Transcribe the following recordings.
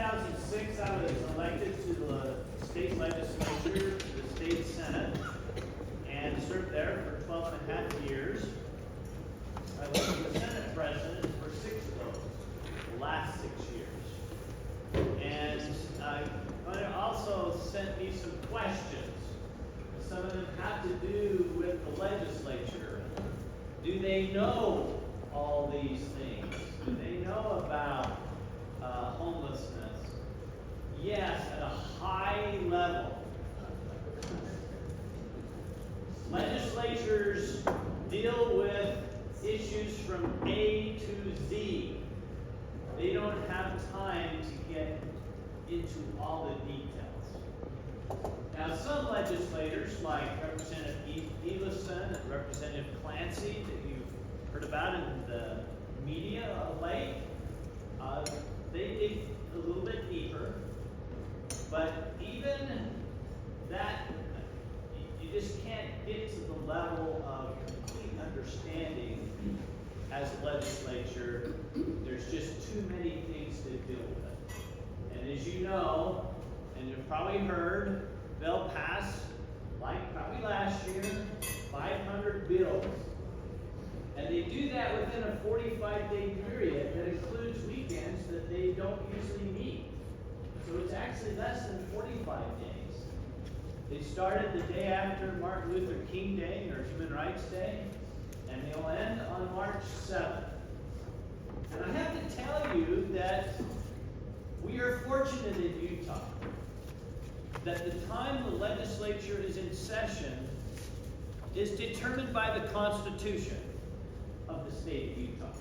2006, I was elected to the state legislature, the state senate, and served there for 12 and a half years. I was the Senate president for 6 of those, the last 6 years. And it also sent me some questions. Some of them have to do with the legislature. Do they know all these things? Do they know about homelessness? Yes, at a high level. Legislatures deal with issues from A to Z. They don't have time to get into all the details. Now, some legislators, like Representative Evelson and Representative Clancy, that you've heard about in the media of late, they dig a little bit deeper. But even that, you just can't get to the level of complete understanding as a legislature. There's just too many things to deal with. And as you know, and you've probably heard, they'll pass, like probably last year, 500 bills. And they do that within a 45-day period that includes weekends that they don't usually meet. So it's actually less than 45 days. They started the day after Martin Luther King Day, or Human Rights Day, and they'll end on March 7th. And I have to tell you that we are fortunate in Utah that the time the legislature is in session is determined by the Constitution of the state of Utah.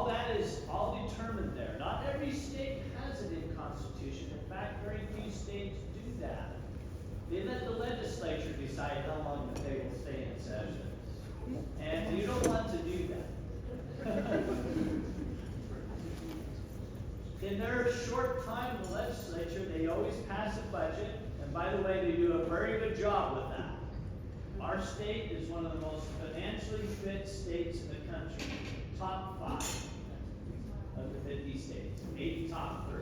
That is all determined there. Not every state has it in Constitution. In fact, very few states do that. They let the legislature decide how long that they will stay in session. And you don't want to do that. In their short time in the legislature, they always pass a budget. And by the way, they do a very good job with that. Our state is one of the most financially fit states in the country. Top 5 of the 50 states, maybe top 3.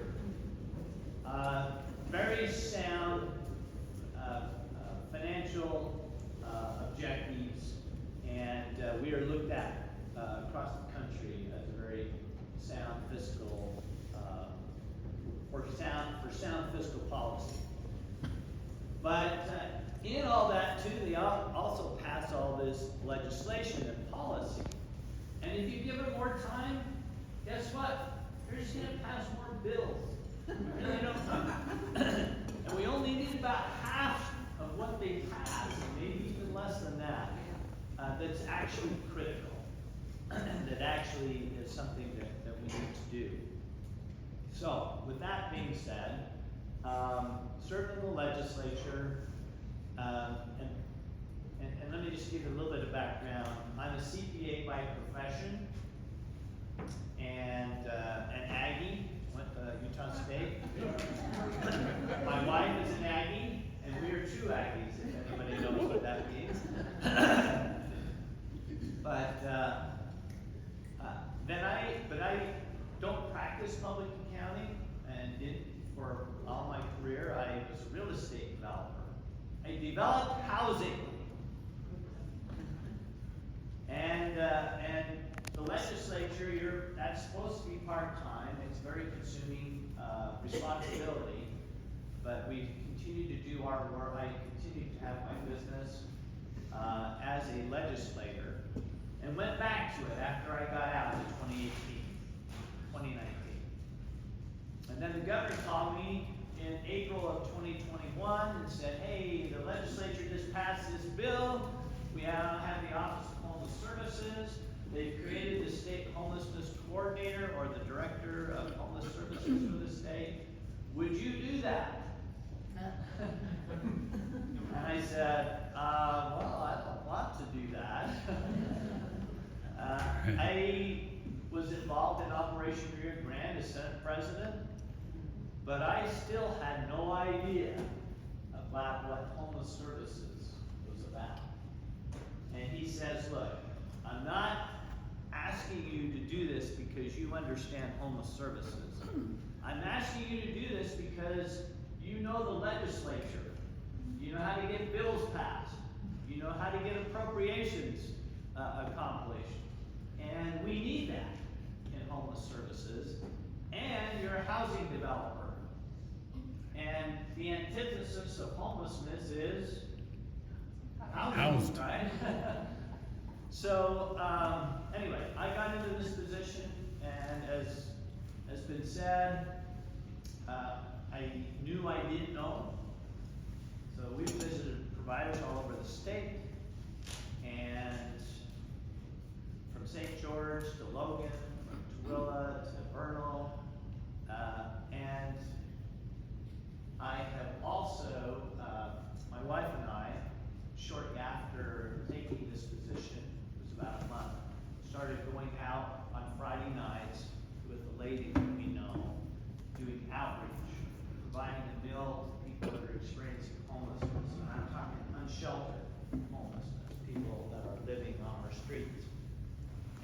Very sound financial objectives, and we are looked at across the country as a very sound fiscal, for sound fiscal policy. But in all that too, they also pass all this legislation and policy. And if you give it more time, guess what? They're just going to pass more bills. Really don't. And we only need about half of what they pass, maybe even less than that, that's actually critical. That actually is something that we need to do. So, with that being said, serving in the legislature, and let me just give you a little bit of background. I'm a CPA by profession, and an Aggie, went to Utah State. My wife is an Aggie, and we are 2 Aggies, if anybody knows what that means. But I don't practice public accounting, and did for all my career. I was a real estate developer. I developed housing. And the legislature, that's supposed to be part-time. It's very consuming responsibility. But we continue to do our work. I continue to have my business as a legislator, and went back to it after I got out in 2019. And then the governor called me in April of 2021 and said, hey, the legislature just passed this bill. We now have the Office of Homeless Services. They've created the state homelessness coordinator, or the director of homeless services for the state. Would you do that? And I said, well, I don't want to do that. I was involved in Operation Rio Grande as Senate President, but I still had no idea about what homeless services was about. And he says, look, I'm not asking you to do this because you understand homeless services. I'm asking you to do this because you know the legislature. You know how to get bills passed. You know how to get appropriations accomplished. And we need that in homeless services. And you're a housing developer. And the antithesis of homelessness is housing, right? So, anyway, I got into this position, and as has been said, I knew I didn't know. So we visited providers all over the state, and from St. George to Logan, from Tooele to Vernal, and I have also, my wife and I, shortly after taking this position, it was about a month, started going out on Friday nights with a lady that we know, doing outreach, providing a meal to people that are experiencing homelessness. And I'm talking unsheltered homelessness, people that are living on our streets.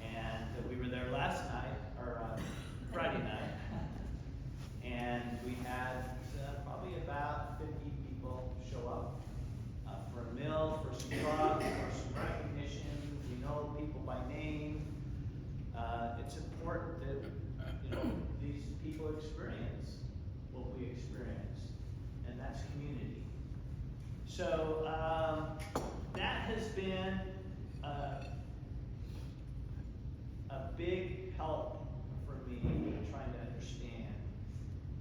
And we were there last night, or Friday night, and we had probably about 50 people show up for a meal, for some drugs, for some recognition. We know people by name. It's important that these people experience what we experience, and that's community. So that has been a big help for me in trying to understand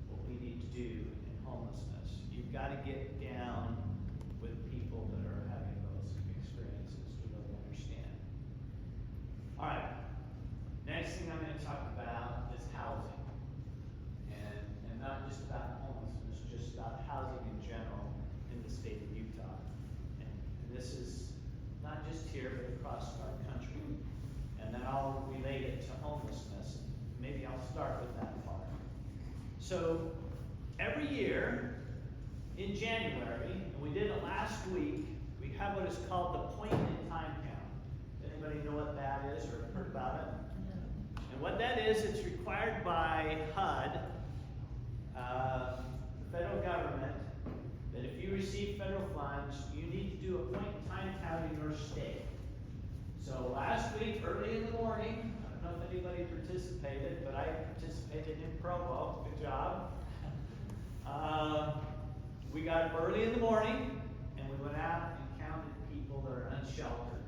what we need to do in homelessness. You've got to get down with people that are having those experiences to really understand. All right, next thing I'm going to talk about is housing. And not just about homelessness, just about housing in general in the state of Utah. And this is not just here, but across our country. And then I'll relate it to homelessness. Maybe I'll start with that part. So every year in January, and we did it last week, we have what is called the point in time count. Anybody know what that is or heard about it? And what that is, it's required by HUD, the federal government, that if you receive federal funds, you need to do a point in time count in your state. So last week, early in the morning, I don't know if anybody participated, but I participated in Provo. Good job. We got up early in the morning, and we went out and counted people that are unsheltered,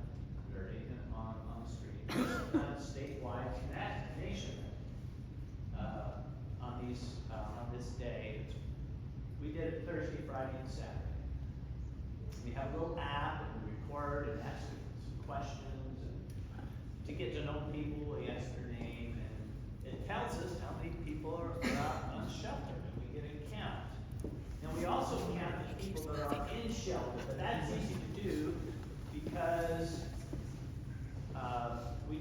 on the street. Done statewide, nationwide, on this day. We did it Thursday, Friday, and Saturday. We have a little app, and we record and ask some questions, and to get to know people, we ask their name, and it tells us how many people are unsheltered, and we get a count. And we also count the people that are in shelter, but that's easy to do because we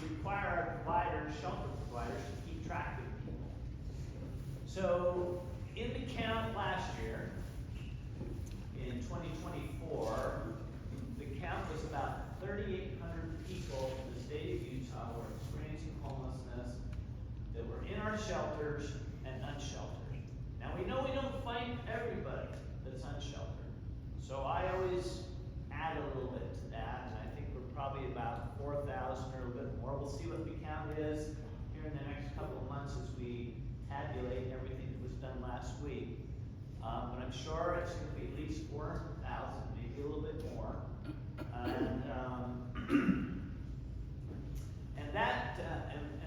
require our providers, shelter providers, to keep track of people. So in the count last year, in 2024, the count was about 3,800 people in the state of Utah who were experiencing homelessness that were in our shelters and unsheltered. Now we know we don't find everybody that's unsheltered, so I always add a little bit to that, and I think we're probably about 4,000 or a little bit more. We'll see what the count is here in the next couple of months as we tabulate everything that was done last week. But I'm sure it's going to be at least 4,000, maybe a little bit more. And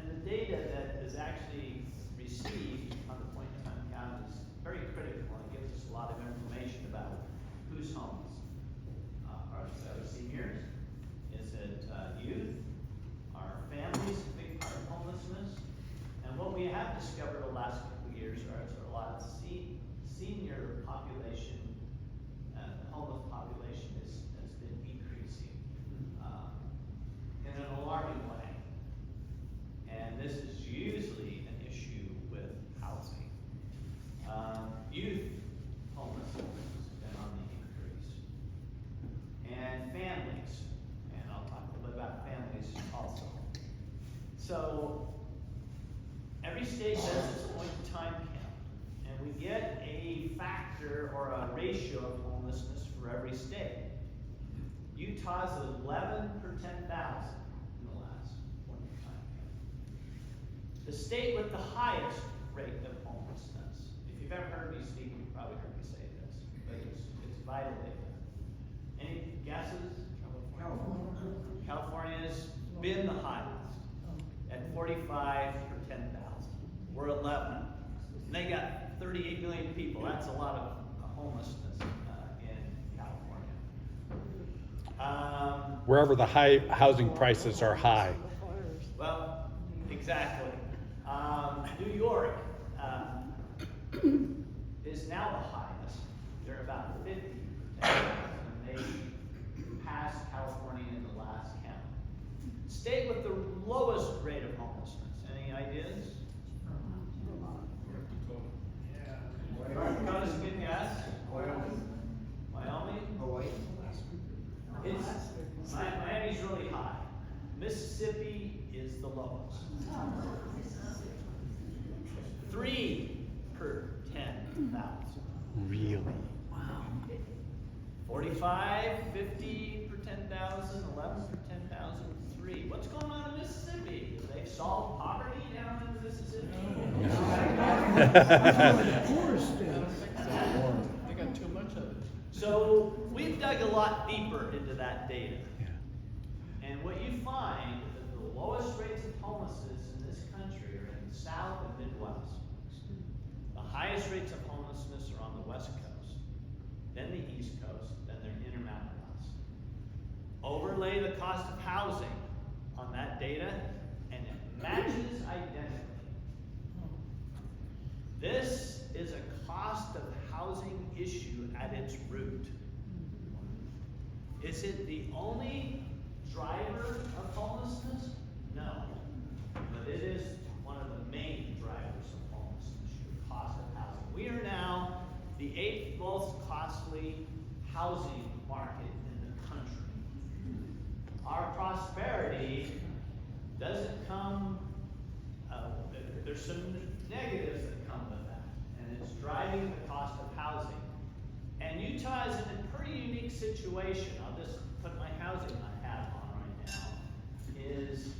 the data that is actually received on the point in time count is very critical and gives us a lot of information about who's homeless. Are it seniors? Is it youth? Are families a big part of homelessness? And what we have discovered the last couple of years is a lot of senior population, the homeless population has been decreasing in an alarming way. And this is usually an issue with housing. Youth homelessness has been on the increase. And families, and I'll talk a little bit about families also. So every state does its point-in-time count, and we get a factor or a ratio of homelessness for every state. Utah's 11 per 10,000 in the last point-in-time count. The state with the highest rate of homelessness. If you've ever heard me speak, you've probably heard me say this, but it's vital data. Any guesses? California's been the highest at 45 per 10,000. We're 11. And they got 38 million people. That's a lot of homelessness in California. Wherever the high housing prices are high. Well, exactly. New York is now the highest. They're about 50 per 10,000. They passed California in the last count. State with the lowest rate of homelessness. Any ideas? North Dakota's a good guess. Wyoming? Hawaii. Miami's really high. Mississippi is the lowest. 3 per 10,000. Really? 45, 50 per 10,000, 11 per 10,000, 3. What's going on in Mississippi? Have they solved poverty down in Mississippi? They got too much of it. So we've dug a lot deeper into that data. And what you find is that the lowest rates of homelessness in this country are in the South and Midwest. The highest rates of homelessness are on the West Coast, then the East Coast, then they're Intermountain West. Overlay the cost of housing on that data, and it matches identically. This is a cost of housing issue at its root. Is it the only driver of homelessness? No. But it is one of the main drivers of homelessness, the cost of housing. We are now the 8th most costly housing market in the country. Our prosperity doesn't come, there's some negatives that come with that, and it's driving the cost of housing. And Utah is in a pretty unique situation. I'll just put my housing hat on right now. Is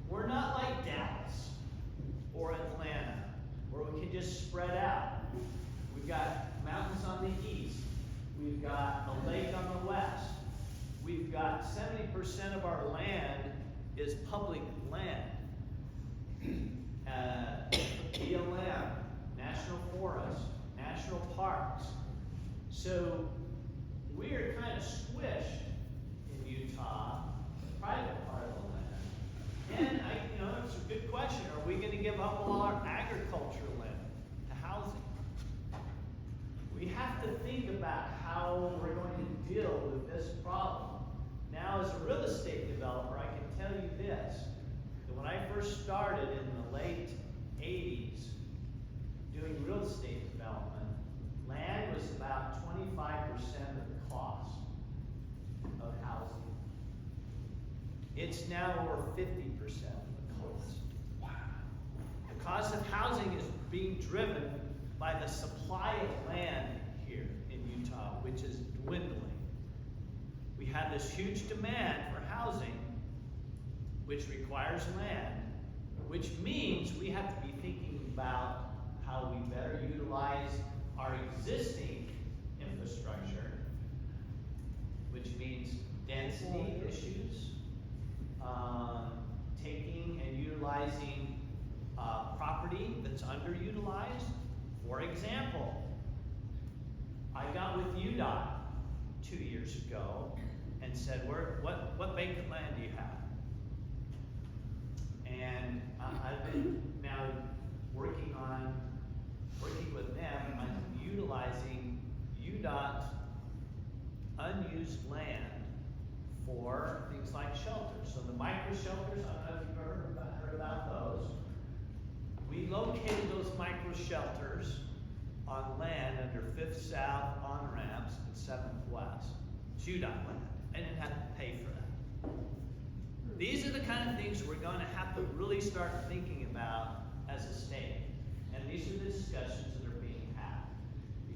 we're not like Dallas or Atlanta, where we can just spread out. We've got mountains on the east. We've got a lake on the west. We've got 70% of our land is public land. BLM, national forests, national parks. So we're kind of squished in Utah, the private part of the land. And it's a good question. Are we going to give up all our agricultural land to housing? We have to think about how we're going to deal with this problem. Now, as a real estate developer, I can tell you this, that when I first started in the late 80s doing real estate development, land was about 25% of the cost of housing. It's now over 50% of the cost. Wow. The cost of housing is being driven by the supply of land here in Utah, which is dwindling. We have this huge demand for housing, which requires land, which means we have to be thinking about how we better utilize our existing infrastructure, which means density issues, taking and utilizing property that's underutilized. For example, I got with UDOT 2 years ago and said, what vacant land do you have? And I've been now working with them on utilizing UDOT's unused land for things like shelters. So the micro shelters, I don't know if you've heard about those. We located those micro shelters on land under 5th South on-ramps and 7th West. It's UDOT land. I didn't have to pay for that. These are the kind of things we're going to have to really start thinking about as as a state. And these are the discussions that are being had.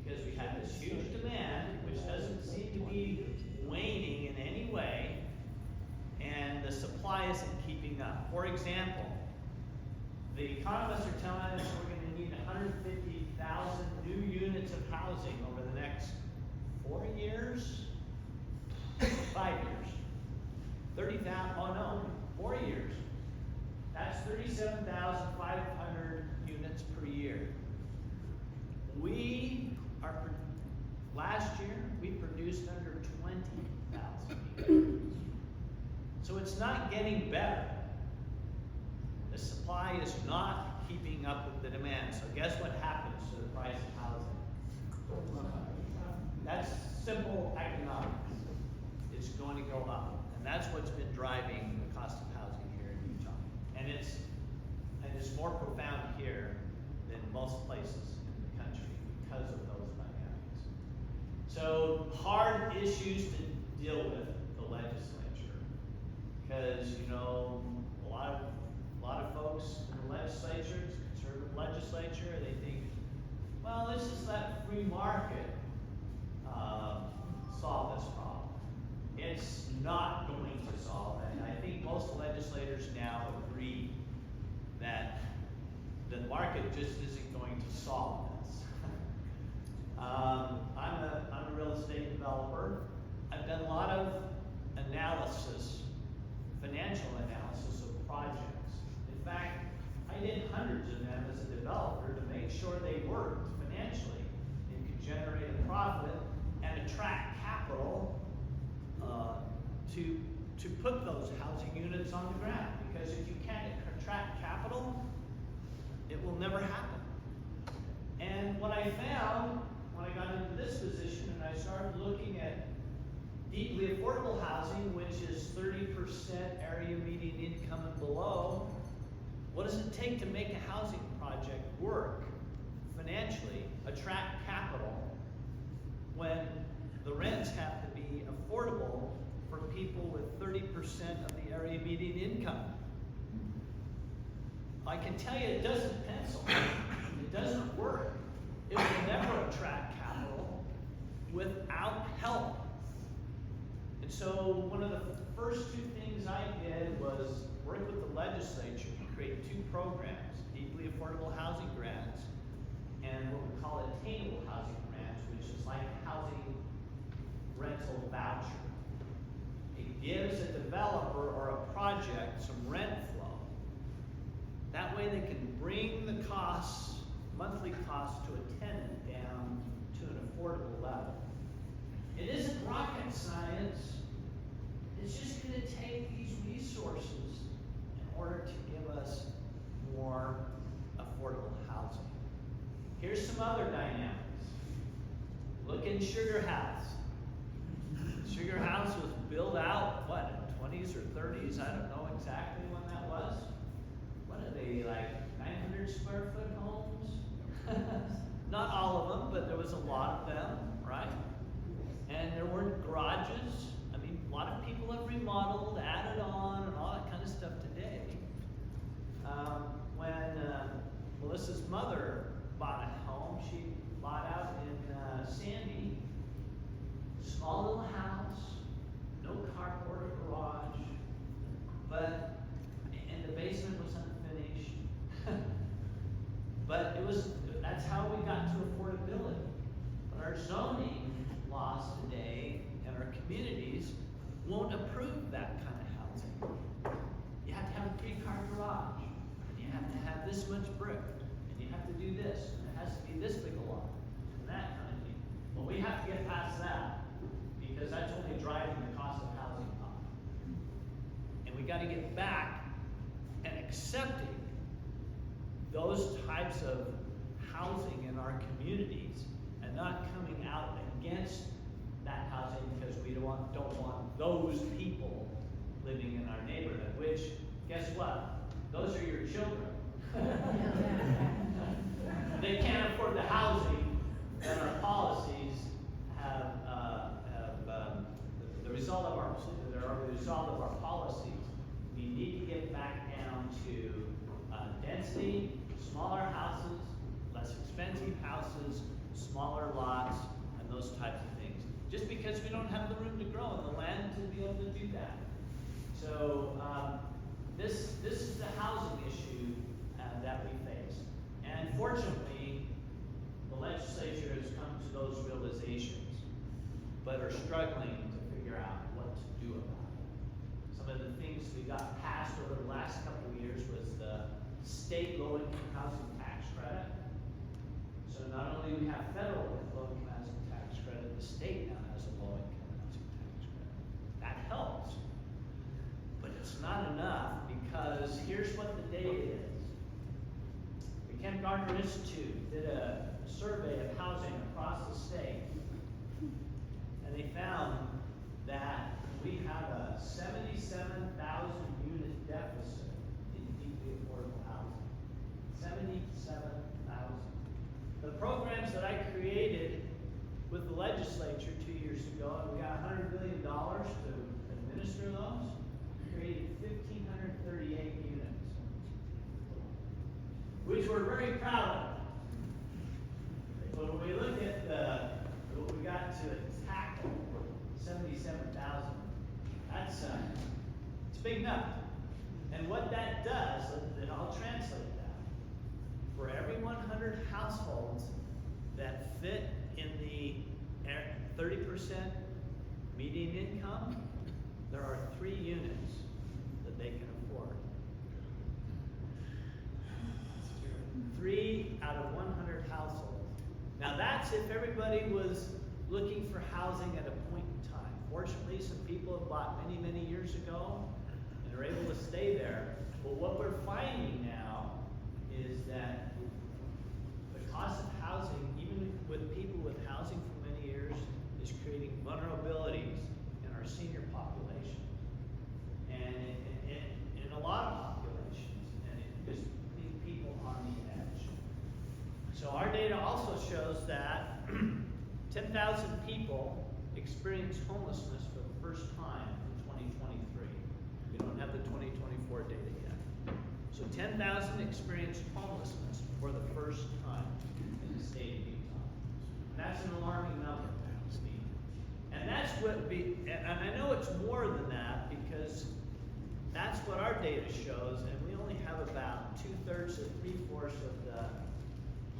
Because we have this huge demand, which doesn't seem to be waning in any way, and the supply isn't keeping up. For example, the economists are telling us we're going to need 150,000 new units of housing over the next 4 years, 5 years, 30,000, oh no, 4 years. That's 37,500 units per year. Last year, we produced under 20,000. So it's not getting better. The supply is not keeping up with the demand. So guess what happens to the price of housing? That's simple economics. It's going to go up. And that's what's been driving the cost of housing here in Utah. And it's more profound here than most places in the country because of those dynamics. So hard issues to deal with the legislature. Because, you know, a lot of folks in the legislature, the conservative legislature, they think, well, let's just let free market solve this problem. It's not going to solve it. And I think most legislators now agree that the market just isn't going to solve this. I'm a real estate developer. I've done a lot of analysis, financial analysis of projects. In fact, I did hundreds of them as a developer to make sure they worked financially and could generate a profit and attract capital to put those housing units on the ground. Because if you can't attract capital, it will never happen. And what I found when I got into this position and I started looking at deeply affordable housing, which is 30% area median income and below, what does it take to make a housing project work financially, attract capital, when the rents have to be affordable for people with 30% of the area median income? I can tell you it doesn't pencil. It doesn't work. It will never attract capital without help. And so one of the first two things I did was work with the legislature to create two programs, deeply affordable housing grants and what we call attainable housing grants, which is like a housing rental voucher. It gives a developer or a project some rent flow. That way they can bring the costs, monthly costs to a tenant down to an affordable level. It isn't rocket science. It's just going to take these resources in order to give us more affordable housing. Here's some other dynamics. Look in Sugar House. Sugar House was built out, what, in the 20s or 30s? I don't know exactly when that was. What are they, like 900 square foot homes? Not all of them, but there was a lot of them, right? And there weren't garages. I mean, a lot of people have remodeled, added on, and all that kind of stuff today. When Melissa's mother bought a home, she bought out in Sandy, small little house, no carport or garage, and the basement was unfinished. But that's how we got to affordability. But our zoning laws today and our communities won't approve that kind of housing. You have to have a 3-car garage, and you have to have this much brick, and you have to do this, and it has to be this big a lot, and that kind of thing. Well, we have to get past that, because that's only driving the cost of housing up. And we got to get back and accepting those types of housing in our communities and not coming out against that housing because we don't want those people living in our neighborhood, which, guess what? Those are your children. They can't afford the housing, and our policies have the result of our policies. We need to get back down to density, smaller houses, less expensive houses, smaller lots, and those types of things. Just because we don't have the room to grow and the land to be able to do that. So this is the housing issue that we face. And fortunately, the legislature has come to those realizations, but are struggling to figure out what to do about it. Some of the things we got passed over the last couple of years was the state low-income housing tax credit. So not only do we have federal low-income housing tax credit, the state now has a low-income housing tax credit. That helps, but it's not enough, because here's what the data is. The Kent Gardner Institute did a survey of housing across the state, and they found that we have a 77,000 unit deficit in deeply affordable housing. 77,000. The programs that I created with the legislature 2 years ago, and we got $100 million to administer those, created 1,538 units, which we're very proud of. But when we look at what we got to tackle, 77,000, that's it's a big number. And what that does, and I'll translate that, for every 100 households that fit in the 30% median income, there are 3 units that they can afford. 3 out of 100 households. Now that's if everybody was looking for housing at a point in time. Fortunately, some people have bought many, many years ago and are able to stay there. But what we're finding now is that the cost of housing, even with people with housing for many years, is creating vulnerabilities in our senior population. And in a lot of populations, and it just leaves people on the edge. So our data also shows that 10,000 people experienced homelessness for the first time in 2023. We don't have the 2024 data yet. So 10,000 experienced homelessness for the first time in the state of Utah. That's an alarming number. And that's what and I know it's more than that, because that's what our data shows, and we only have about 2/3 to 3/4 of the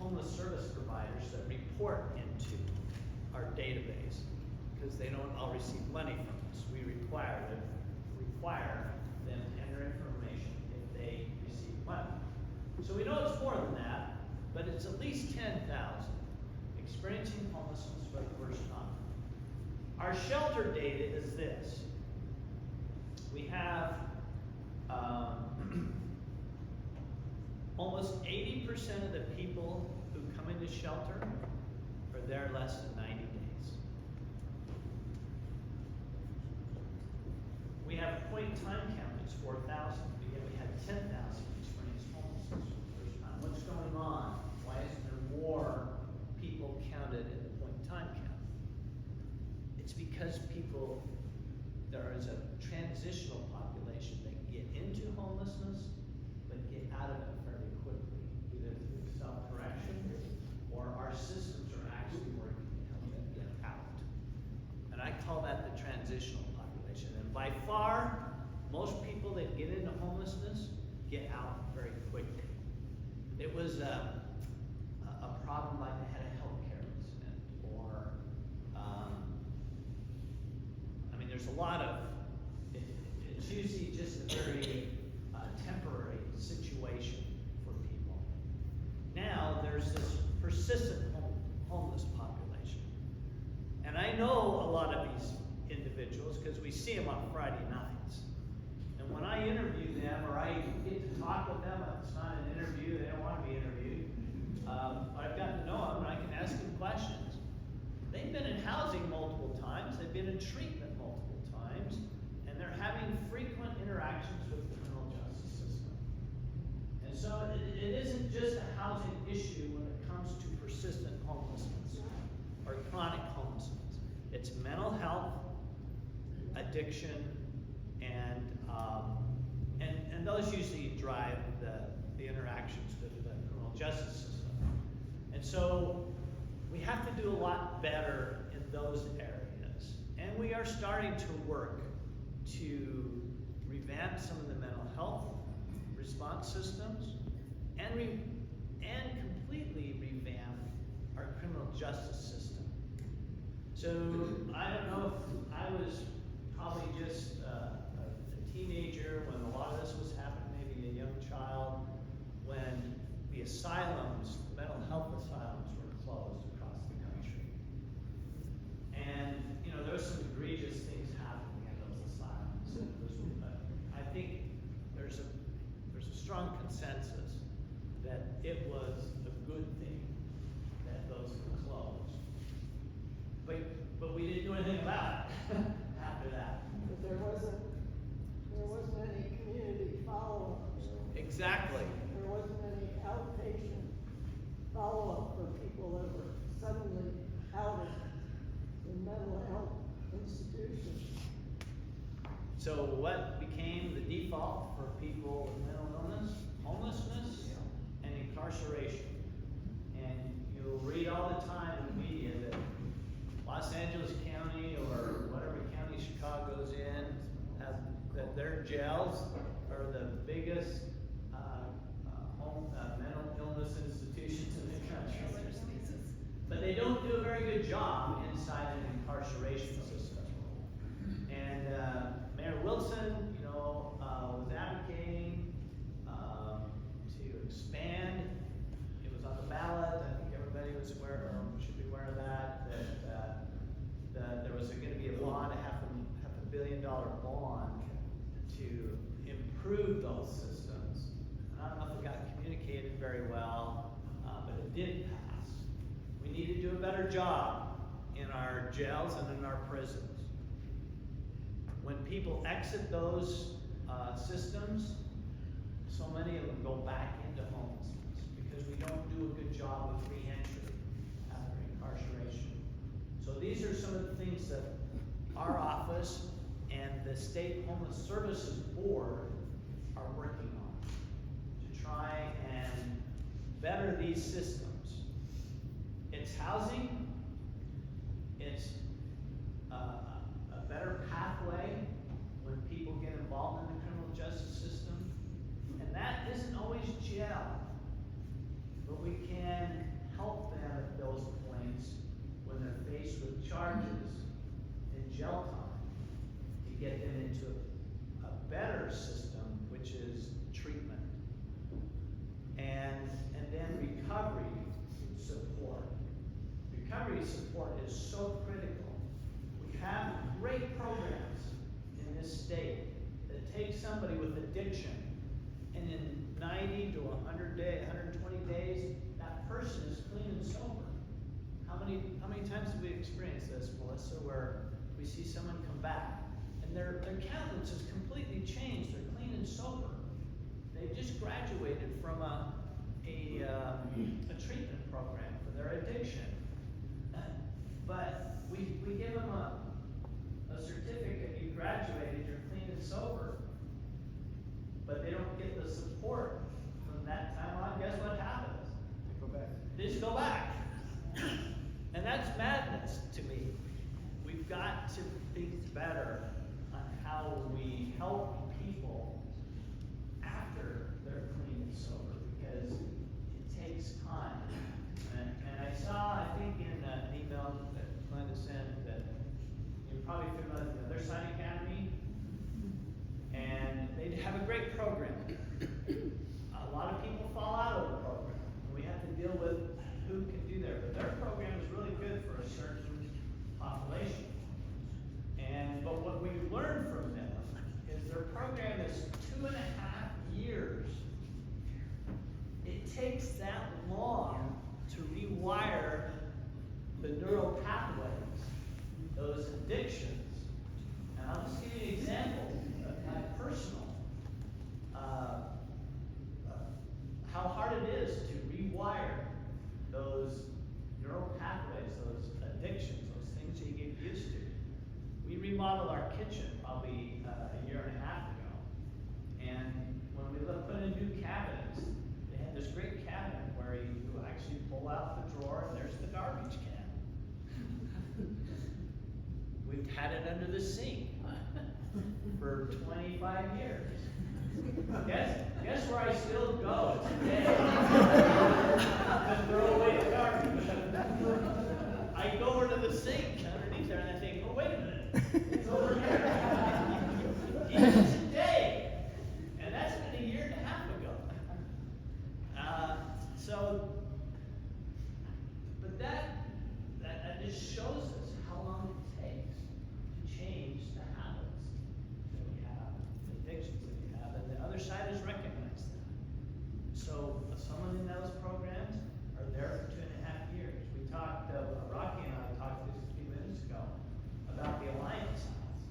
homeless service providers that report into our database, because they don't all receive money from us. We require them to enter information if they receive money. So we know it's more than that, but it's at least 10,000 experiencing homelessness for the first time. Our shelter data is this. We have almost 80% of the people who come into shelter are there less than 90 days. We have a point in time count, it's 4,000, but yet we had 10,000 experienced homelessness for the first time. What's going on? Why isn't there more people counted in the point in time count? It's because there is a transitional population that get into homelessness, but get out of it very quickly, either through self-correction or our systems are actually working to help them get out. And I call that the transitional population. And by far, most people that get into homelessness get out very quickly. It was a problem like they had a healthcare incident, or there's a lot of, it's usually just a very temporary situation for people. Now there's this persistent homeless population. And I know a lot of these individuals because we see them on Friday nights. And when I interview them, or I get to talk with them, it's not an interview, they don't want to be interviewed, I've gotten to know them and I can ask them questions. They've been in housing multiple times, they've been in treatment multiple times, and they're having frequent interactions with the criminal justice system. And so it isn't just a housing issue when it comes to persistent homelessness or chronic homelessness. It's mental health, addiction, and those usually drive the the interactions with the criminal justice system. And so we have to do a lot better in those areas. And we are starting to work to revamp some of the mental health response systems and completely revamp our criminal justice system. So I don't know if I was probably just a teenager when a lot of this was happening, maybe a young child, when the asylums, the mental health asylums were closed across the country. And, you know, there was some egregious things happening in those asylums. And it was, I think there's a strong consensus that it was a good thing that those were closed. But we didn't do anything about it after that. But there wasn't any community follow-up. Exactly. There wasn't any outpatient follow-up for people that were suddenly outed in mental health institutions. So what became the default for people with mental illness? Homelessness and incarceration. And you'll read all the time in the media that Los Angeles County or whatever county Chicago's in that their jails are the biggest mental illness institutions in the country. But they don't do a very good job inside an incarceration system. And Mayor Wilson, you know, was advocating to expand. It was on the ballot. I think everybody was aware, or should be aware of that. That there was going to be a bond, half a $1 billion bond to improve those systems. I don't know if it got communicated very well, but it did pass. We need to do a better job in our jails and in our prisons. When people exit those systems, so many of them go back into homelessness because we don't do a good job with re-entry after incarceration. So these are some of the things that our office and the State Homeless Services Board are working on to try and better these systems. It's housing, it's a better pathway when people get involved in the criminal justice system, and that isn't always jail, but we can help them at those points when they're faced with charges in jail time to get them into a better system, which is treatment. And then recovery support. Recovery support is so critical. We have great programs in this state that take somebody with addiction, and in 90 to 120 days, that person is clean and sober. How many times have we experienced this, Melissa, where we see someone come back and their countenance has completely changed, they're clean and sober. They've just graduated from a treatment program for their addiction. But we give them a certificate, you graduated, you're clean and sober. But they don't get the support from that time on. Guess what happens? Go back. They just go back. And that's madness to me. We've got to think better on how we help people after they're clean and sober, because it takes time. And I saw, I think in an email that Glenda sent, that you're probably familiar with the Other Side Academy, and they have a great program. A lot of people fall out of the program, and we have to deal with who can do there. But their program is really good for a certain population. But what we learned from them is their program is 2.5 years. It takes that long to rewire the neural pathways, those addictions. And I'll just give you an example of my personal, how hard it is to rewire those neural pathways, those addictions, those things that you get used to. We remodeled our kitchen probably a year and a half ago. And when we put in new cabinets, had it under the sink for 25 years. Guess where I still go today to throw away the garbage. I go over to the sink underneath there and I think, oh, wait a minute, it's over here. Even today. And that's been a year and a half ago. But that just shows us how long it takes to change the habits that we have, the addictions that we have, and the other side has recognized that. So someone in those programs are there for 2.5 years. We talked, Rocky and I talked just a few minutes ago about the Alliance House.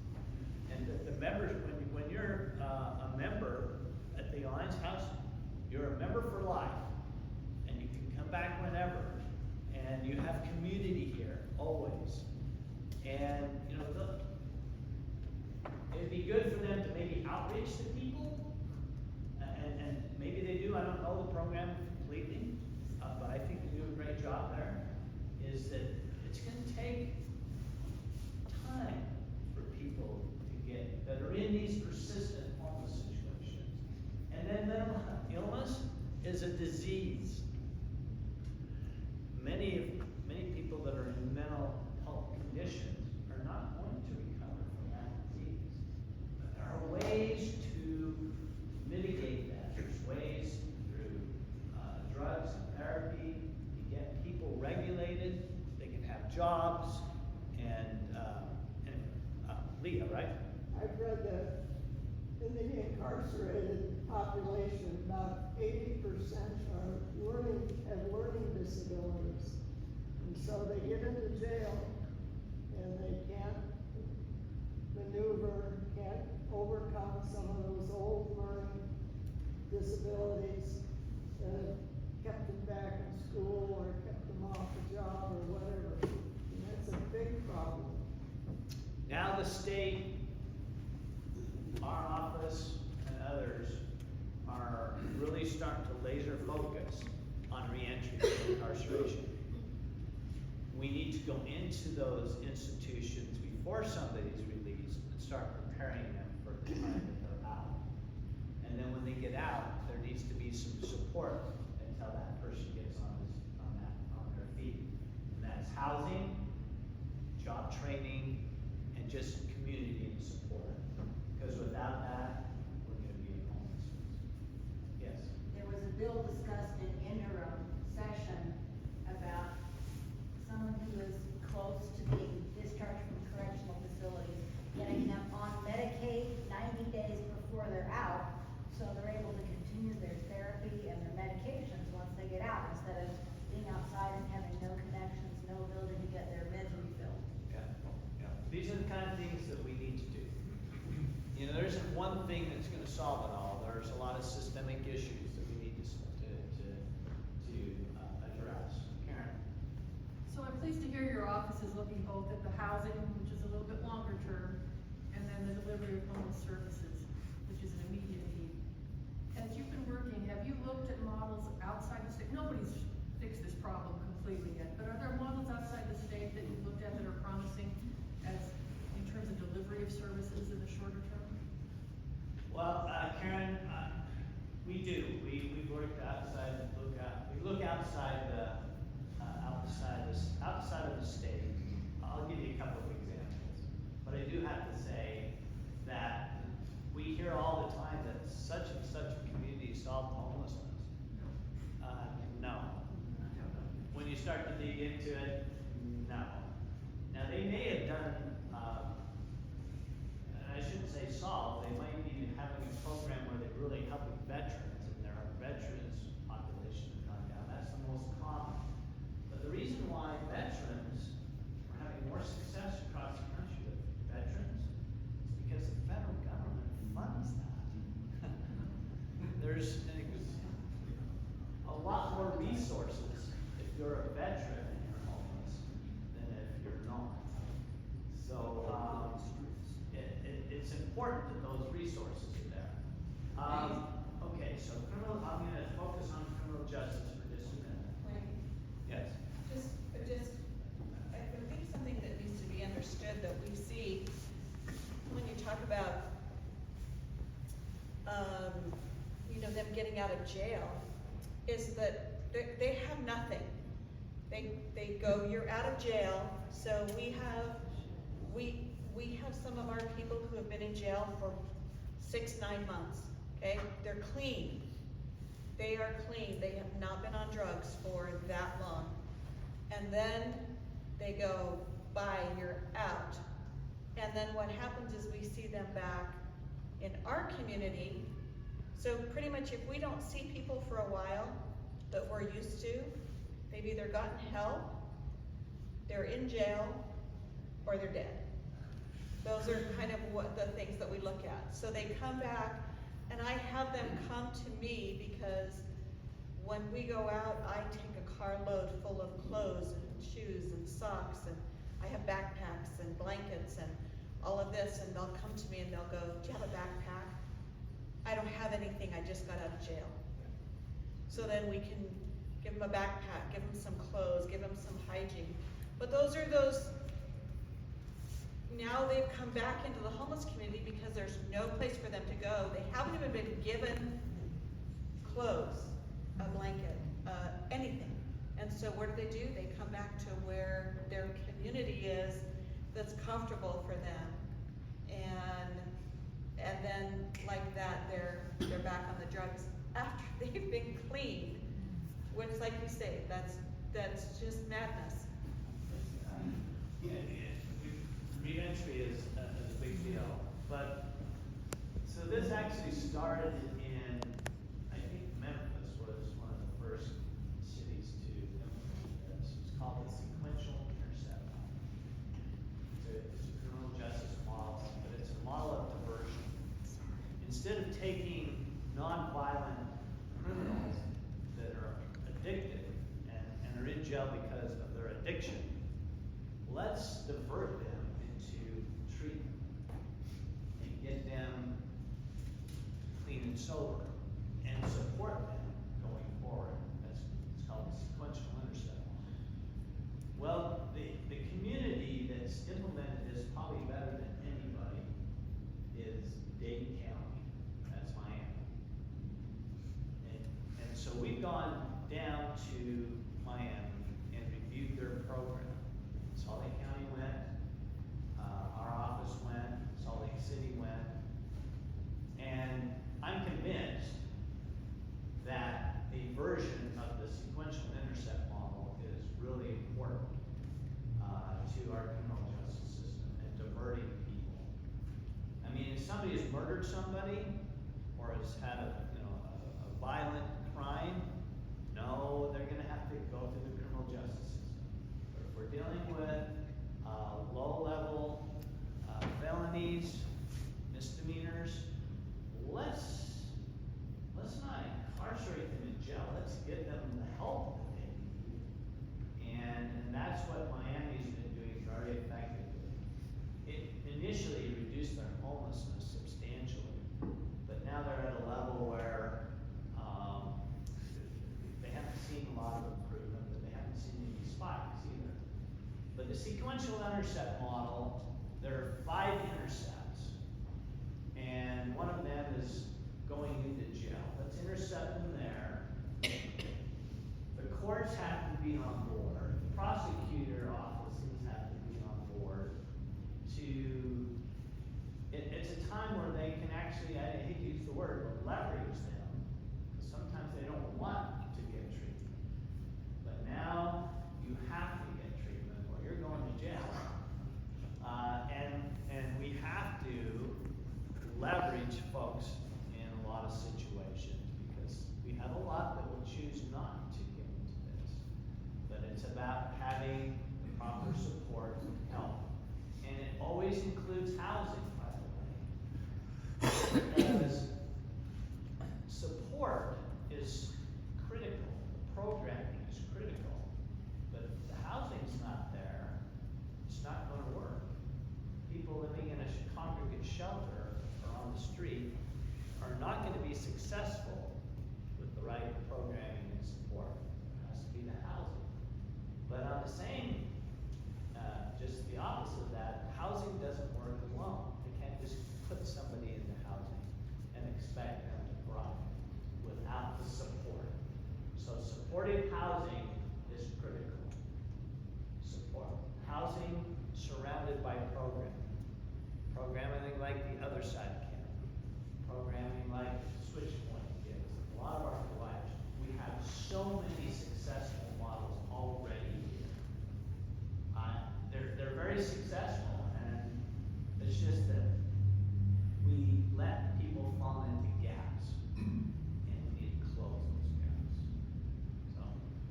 And the members, when you're a member at the Alliance House, you're a member for life. And you can come back whenever. And you have community here, always. And, you know, it'd be good for them to maybe outreach to people. And maybe they do, I don't know the program completely, but I think they do a great job there. Is that it's going to take time for people to get that are in these persistent homeless situations. And then mental illness is a disease. Many people that are in mental health conditions are not going to recover from that disease. But there are ways to mitigate that. There's ways through drugs and therapy to get people regulated. They can have jobs. And Leah, right? I've read that in the incarcerated population, about 80% have learning disabilities. And so they get into jail and they can't maneuver, can't overcome some of those old learning disabilities that have kept them back in school or kept them off a job or whatever. And that's a big problem. Now the state, our office, and others are really starting to laser focus on reentry from incarceration. We need to go into those institutions before somebody's released and start preparing them for the time that they're out. And then when they get out, there needs to be some support until that person gets on their feet. And that's housing, job training, and just community and support. Because without that, we're going to be in homelessness. Yes? There was a bill discussed in interim session about someone who is close to being discharged from correctional facilities, getting them on Medicaid 90 days before they're out, so they're able to continue their therapy and their medications once they get out, instead of being outside and having no connections, no ability to get their meds refilled. Yeah. These are the kind of things that we need to do. You know, there isn't one thing that's going to solve it all. There's a lot of systemic issues that we need to address. Karen? So I'm pleased to hear your office is looking both at the housing, which is a little bit longer term, and then the delivery of homeless services, which is an immediate need. As you've been working, have you looked at models outside the state? Nobody's fixed this problem completely yet, but are there models outside the state that you've looked at that are promising as in terms of delivery of services in the shorter term? Well, Karen, we do. We've worked outside. We look outside of the state. I'll give you a couple of examples. But I do have to say that we hear all the time that such and such community solved homelessness. No. When you start to dig into it, no. Now they may have done, I shouldn't say solve, they might be having a program where they're really helping veterans, and there are veterans population that gone down. That's the most common. But the reason why veterans are having more success across the country with veterans is because the federal government funds that. There's a lot more resources if you're a veteran and you're homeless than if you're not. So it's important that those resources are there. Okay, so I'm going to focus on criminal justice for just a minute. Yes. I think something that needs to be understood that we see of jail is that they have nothing. They go, you're out of jail, so we have some of our people who have been in jail for 6-9 months, okay? They're clean. They are clean. They have not been on drugs for that long. And then they go, bye, you're out. And then what happens is we see them back in our community. So pretty much if we don't see people for a while that we're used to, they've either gotten help, they're in jail, or they're dead. Those are kind of what the things that we look at. So they come back, and I have them come to me because when we go out, I take a carload full of clothes and shoes and socks, and I have backpacks and blankets and all of this, and they'll come to me and they'll go, do you have a backpack? I don't have anything, I just got out of jail. So then we can give them a backpack, give them some clothes, give them some hygiene. But those are those, now they've come back into the homeless community because there's no place for them to go. They haven't even been given clothes, a blanket, anything. And so what do? They come back to where their community is that's comfortable for them. And then like that, they're back on the drugs after they've been cleaned. Which, like you say, that's just madness. Re-entry is a big deal, but, so this actually started in, I think Memphis was one of the first cities to implement this. It's called the sequential intercept. It's a criminal justice model, but it's a model of diversion. Instead of taking non-violent criminals that are addicted and are in jail because of their addiction, let's divert them into treatment and get them clean and sober and support them going forward. It's called the sequential intercept. Well, the community that's implemented this probably better than anybody is Dade County. That's Miami. And so we've gone down to Miami and reviewed their program. Salt Lake County went, our office went, Salt Lake City went, and I'm convinced that a version of the sequential intercept model is really important to our criminal justice system and diverting people. I mean, if somebody has murdered somebody or has had a violent crime, no, they're gonna have to go through the criminal justice system. But if we're dealing with low-level felonies, misdemeanors, let's not incarcerate them in jail. Let's give them the help that they need. And that's what Miami's been doing very effectively. It initially reduced their homelessness substantially, but now they're at a level where they haven't seen a lot of improvement, but they haven't seen any spikes either. But the sequential intercept model, there are 5 intercepts, and one of them is going into jail. Let's intercept them there. The courts have to be on board. The prosecutor offices have to be on board it's a time where they can actually, I hate to use the word, but leverage them. Because sometimes they don't want to get treatment. But now you have to get treatment or you're going to jail. And we have to leverage folks in a lot of situations because we have a lot that will choose not to get into this. But it's about having proper support and help. And it always includes housing, by the way. Because support is critical, the programming is critical. But if the housing's not there, it's not going to work. People living in a congregate shelter or on the street are not going to be successful with the right programming and support. It has to be the housing. But on the same, just the opposite of that, housing doesn't work alone. You can't just put somebody into housing and expect them to thrive without the Supportive housing is critical. Support, housing surrounded by programming. Programming like the other side can. Programming like Switch Point gives. A lot of our providers. We have so many successful models already here. They're very successful, and it's just that we let people fall into gaps, and we need to close those gaps. So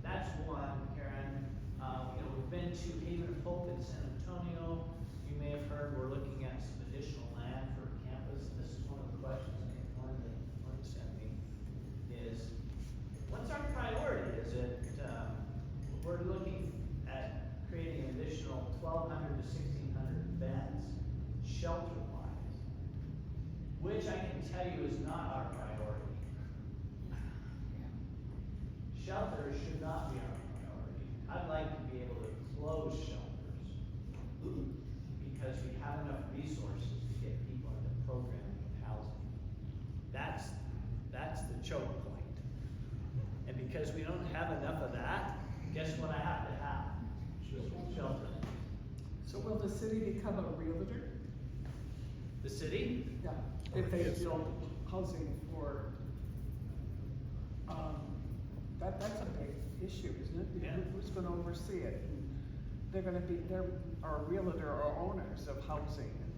that's one, Karen. We've been to Haven of Hope in San Antonio. You may have heard we're looking at some additional land for a campus. This is one of the questions I think Linda sent me is, what's our priority? Is it, we're looking at creating an additional 1,200 to 1,600 beds, shelter-wise, which I can tell you is not our priority. Shelters should not be our priority. I'd like to be able to close shelters because we have enough resources to get people into programming and housing. That's the choke point. And because we don't have enough of that, guess what I have to have? Shelter. So will the city become a realtor? The city? Yeah, if they Yes. build housing for, that's a big issue, isn't it? Yeah. Who's gonna oversee it? And they're gonna be, there are realtor or owners of housing and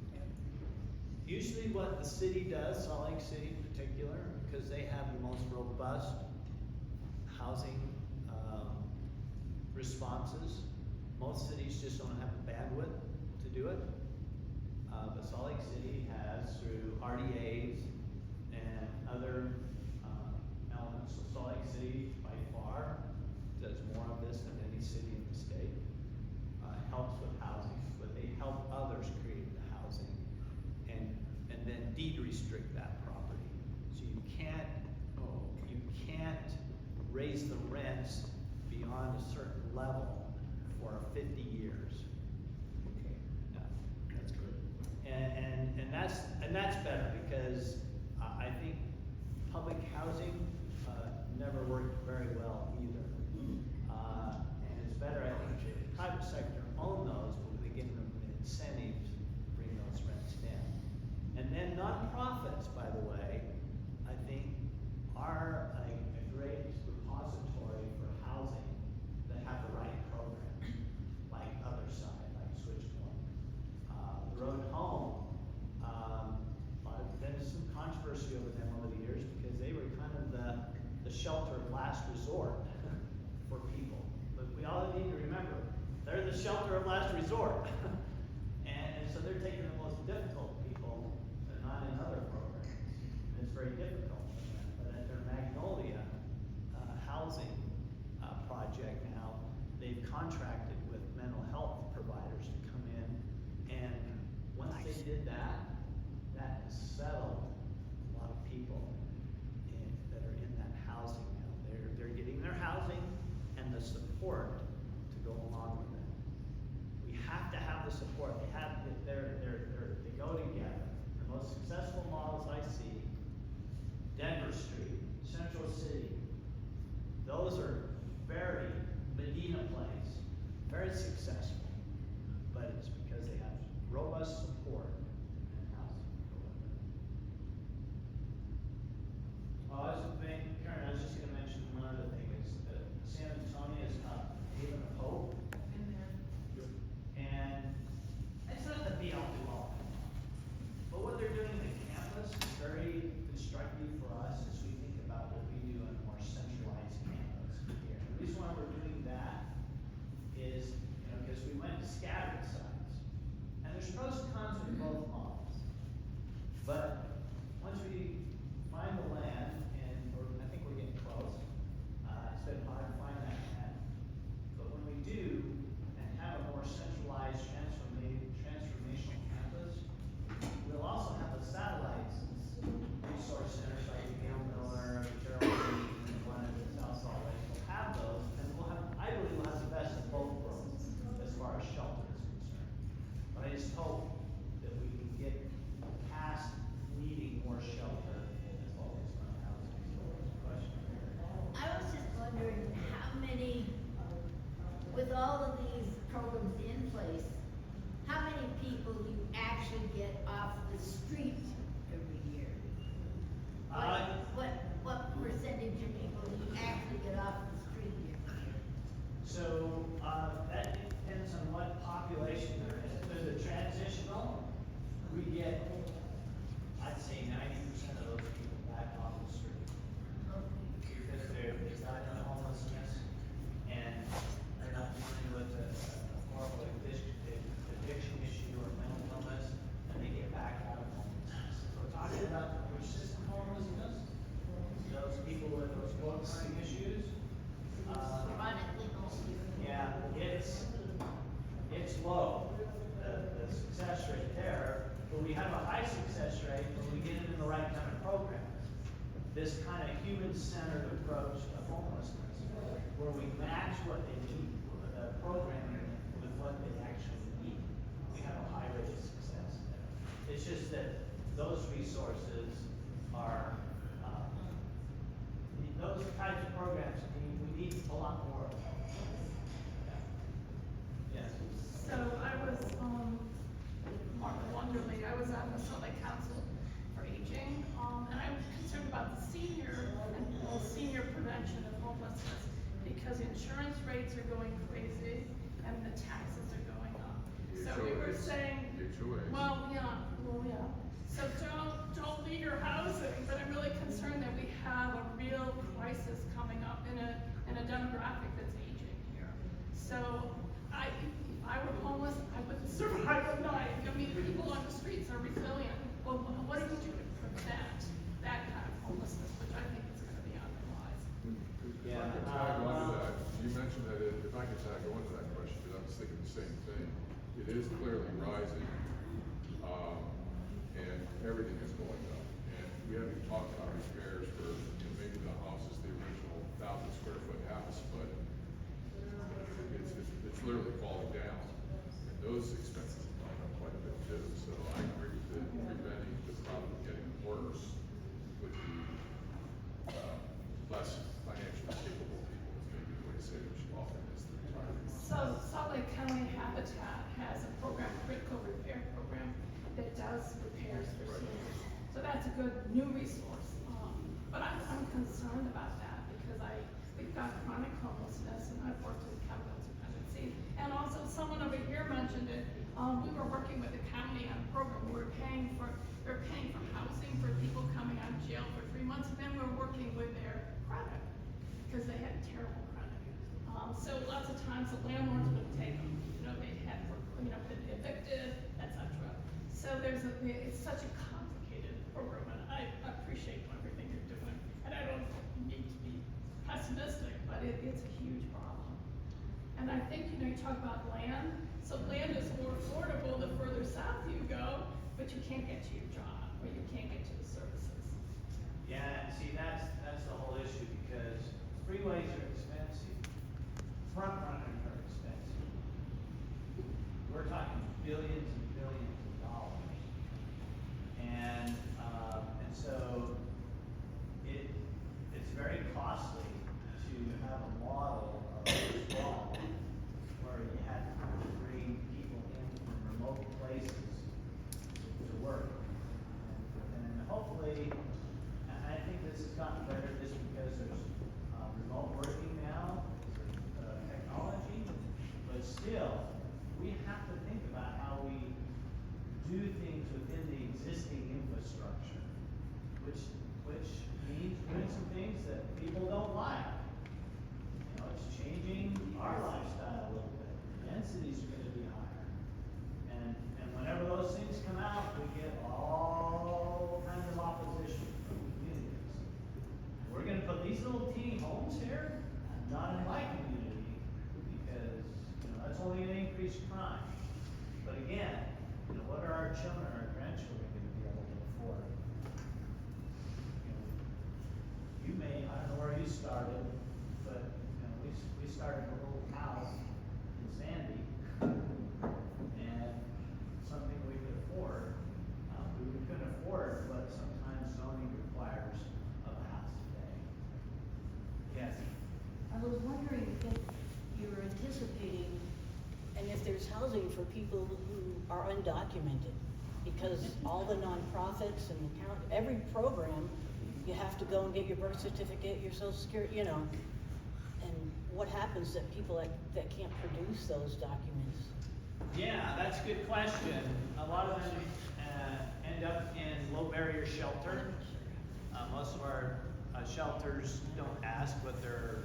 Usually what the city does, Salt Lake City in particular, because they have the most robust housing, responses. Most cities just don't have the bandwidth to do it. But Salt Lake City has, through RDAs and other, elements, so Salt Lake City by far does more of this than any city in the state. Helps with housing, but they help others create the housing and then deed restrict that property. So you can't raise the rents beyond a certain level for 50 years. Okay. Yeah, that's good. And that's better because I think public housing never worked very well either. And it's better, I think, if the private sector own those, but they give them an incentive to bring those rents down. And then nonprofits, by the way, I think are a great repository for housing that have the right program, like Other Side, like Switch Point. The Road Home, been some controversy over them over the years because they were kind of the shelter of last resort for people. But we all need to remember, they're the shelter of last resort. and so they're taking the most difficult people and not in other programs. And it's very difficult for them. But at their Magnolia housing project now, they've contracted with mental health providers to come in, and once they did that, that has settled a lot of people that are in that housing now. They're getting their housing and the support to go along with it. We have to have the support. They go together. The most successful models I see, Denver Street, Central City, those are very Medina Place, very successful. But it's because they have robust support and housing to go with it. Karen, I was just gonna mention one other thing, is San Antonio's Haven of Hope. In there. And it's not the be all do all. But what they're doing in the campus is very constructive for us as we think about what we do on a more centralized campus here. The reason why we're doing that is, because we went to scattered sites. And there's pros and cons all of these programs in place, how many people do you actually get off the street every year? What percentage of people do you actually get off the street every year? So, that depends on what population there is. If there's a transitional, we get, I'd say 90% of those people back off the street. Because they've gotten into homelessness, and they're not dealing with a horrible addiction issue or mental illness, and they get back out of homelessness. We're talking about persistent homelessness, those people with those recurring issues. Chronically homeless. Yeah, it's low, the success rate there, but we have a high success rate when we get into the right kind of program. This kind of human-centered approach to homelessness, where we match what they need, the programming with what they actually need. We have a high rate of success there. It's just that those resources are, those types of programs, we need a lot more of them. Yeah. Yes. So I was, Martha Wonderly, I was on the Salt Lake Council for Aging, and I'm concerned about the senior prevention of homelessness, because insurance rates are going crazy and the taxes are going up. So we were saying, well, yeah. So don't leave your housing, but I'm really concerned that we have a real crisis coming up in a demographic that's aging here. So if I were homeless, I wouldn't survive a night. I mean, people on the streets are resilient. Well, what do you do to prevent that kind of homelessness, which I think is gonna be on the rise? Yeah. If I could tag on to that, you mentioned that, if I could tag on to that question, because I was thinking the same thing. It is clearly rising, and everything is going up. And we haven't even talked about repairs for, maybe the house is the original 1,000 square foot house, but it's literally falling down. And those expenses have gone up quite a bit too. So I agree that preventing the problem getting worse would be less financially capable people is maybe the way to say it often is the retirees. So Salt Lake County Habitat has a program, critical repair program, that does repairs for seniors. So that's a good new resource. But I'm concerned about that because we've got chronic homelessness, and I've worked with chemical dependency. And also someone over here mentioned it, we were working with the county on a program, they're paying for housing for people coming out of jail for 3 months, and then we're working with their credit, because they had terrible credit. So lots of times the landlords would take them, they had, been evicted, etc. So it's such a complicated program, and I appreciate everything you're doing. And I don't need to be pessimistic, but it's a huge problem. And I think, you talk about land, so land is more affordable the further south you go, but you can't get to your job, or you can't get to the services. Yeah, see, that's the whole issue, because freeways are expensive. Front runners are expensive. We're talking billions and billions of dollars. And so it's very costly to have a model of withdrawal where you had to bring people in from remote places to work. And hopefully, I think this has gotten better just because there's remote working now, technology, but still, we have to think about how we do things within the existing infrastructure, which means doing some things that people don't like. It's changing our lifestyle a little bit. Densities are gonna be higher. And whenever those things come out, we get all kinds of opposition from communities. We're gonna put these little teeny homes here, not in my community, because, that's only gonna increase crime. But again, what are our children, our grandchildren gonna be able to afford? You may, I don't know where you started, but, we started a little house in Sandy, and something we could afford. We couldn't afford what sometimes zoning requires of a house today. Yes? I was wondering if you you're anticipating, and if there's housing for people who are undocumented, because all the nonprofits and the county, every program, you have to go and get your birth certificate, your social security, you know. And what happens that people that can't produce those documents? Yeah, that's a good question. A lot of them end up in low barrier shelter. Most of our shelters don't ask what their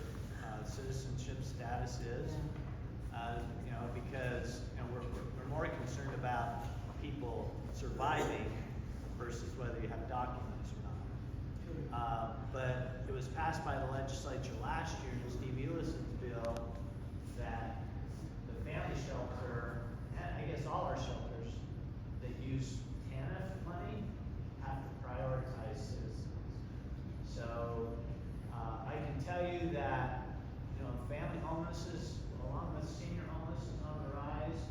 citizenship status is. You know, because you know, we're more concerned about people surviving versus whether you have documents or not. But it was passed by the legislature last year in Steve Eulesson's bill that the family shelter, and I guess all our shelters that use TANF money have to prioritize citizens. So I can tell you that you know family homelessness along with senior homelessness is on the rise.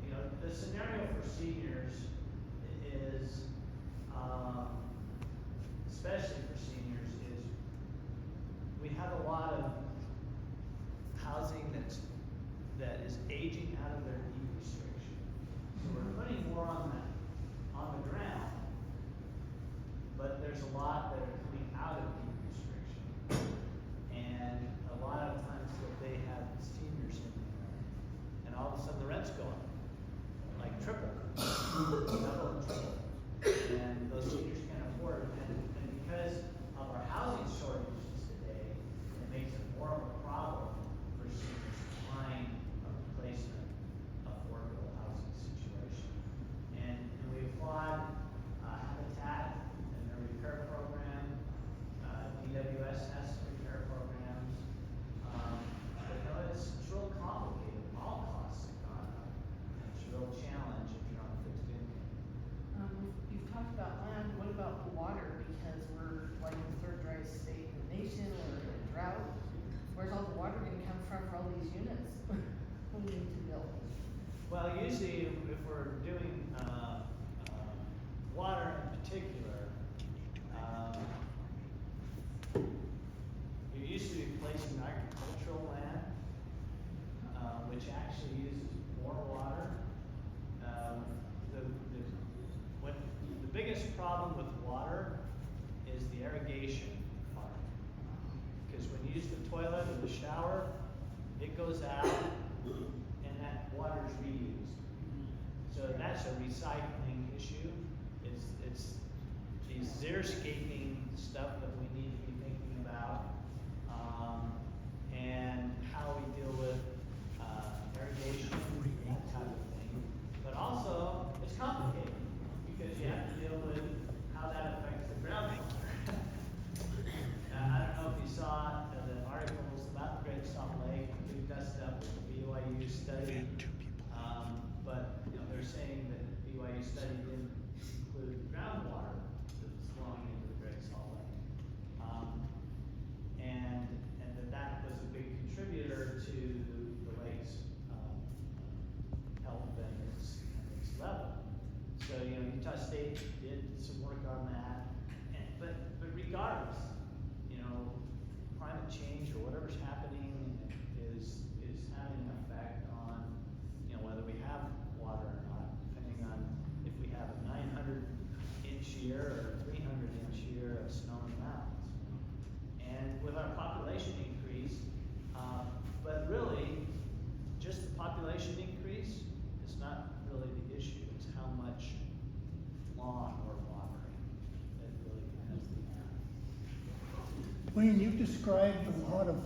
You know the scenario for seniors is, especially for seniors, is we have a lot of housing that is aging out of their deed restriction. So we're putting more on the ground, but there's a lot that are coming out of deed restriction. And a lot of times that they have seniors in there, and all of a sudden the rent's going up, like triple, double and triple. And those seniors can't afford it. And because of our housing shortages today, it makes it more of a problem for seniors to find a replacement affordable housing situation. And we applaud Habitat and their repair program. DWS has some repair programs. But you know, it's real complicated. All costs have gone up. And it's a real challenge if you're on a fixed income. You've talked about land, what about the water? Because we're like the third driest state in the nation, or in a drought. Where's all the water gonna come from for all these units we need to build? Well, usually if we're doing water in particular, you're used to replacing agricultural land, which actually uses more water. The biggest problem with water is the irrigation part. Because when you use the toilet or the shower, it goes out and that water is reused. So that's a recycling issue. It's these xeriscaping stuff that we need to be thinking about, and how we deal with irrigation, that type of thing. But also, it's complicated because you have to deal with how that affects the groundwater. I don't know if you saw the articles about the Great Salt Lake, the big dust up with the BYU study. But you know, they're saying that the BYU study didn't include groundwater that's flowing into the Great Salt Lake. And that was a big contributor to the lake's health and its level. So, you know, Utah State did some work on that. But regardless, you know, climate change or whatever's happening is having an effect on, you know, whether we have water or not, depending on if we have a 900-inch year or a 300-inch year of snow in the mountains. And with our population increase, but really, just the population increase is not really the issue. It's how much lawn or watering that really has the impact. Wayne, you've described a lot of